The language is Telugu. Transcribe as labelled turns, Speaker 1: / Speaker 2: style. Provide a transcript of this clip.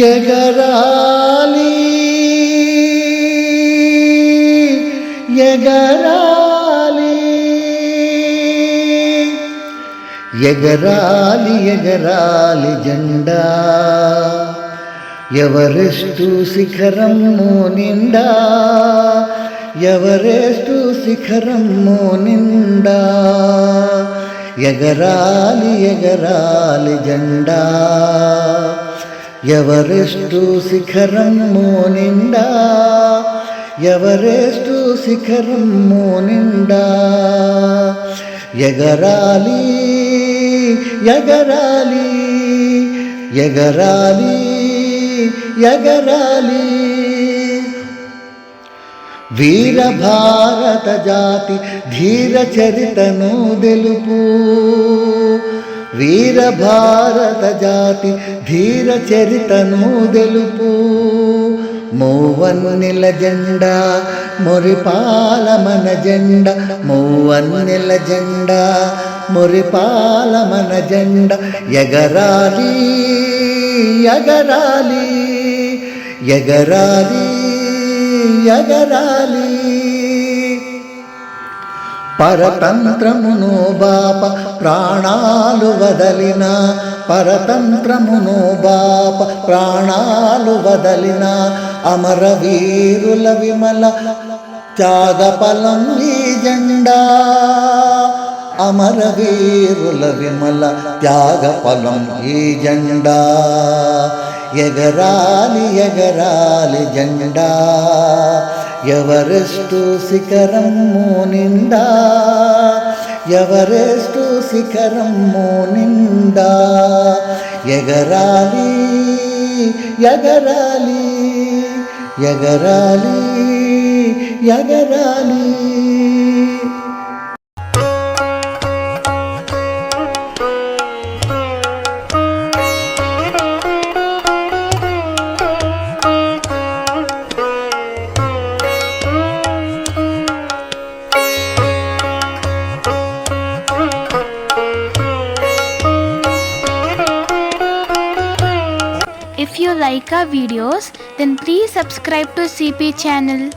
Speaker 1: ఎగరాలి ఎగరాలి ఎగరాలి ఎగరాలి జెండా ఎవరెస్టు శిఖరము నిండా ఎవరెస్టు శిఖరము నిండా ఎగరాలి ఎగరాలి జెండా ఎవరెస్టు శిఖరము నిండా ఎవరెస్టు శిఖరము నిండా ఎగరాలి ఎగరాలి ఎగరాలి ఎగరాలి వీర భారత జాతి ధీర చరితను తెలుపు వీర భారత జాతి ధీర చరితను తెలుపు మూవన్నెల జెండా మురిపాల మన జెండా మూవన్నెల జెండా మురిపాల మన జెండా ఎగరాలి ఎగరాలి ఎగరాలి ఎగరాలి పరతంత్రమును బాప ప్రాణాలు వదలిన పరతంత్రమును బాప ప్రాణాలు వదలిన అమరవీరుల విమల త్యాగఫలం ఈ జెండా అమరవీరుల విమల త్యాగఫలం ఈ జెండా ఎగరాలి ఎగరాలి జెండా ఎవరెస్టు శిఖరము నిండా ఎవరెస్టు శిఖరము నిండా ఎగరాలి ఎగరాలి ఎగరాలి ఎగరాలి.
Speaker 2: If you like our videos, then please subscribe to CP channel.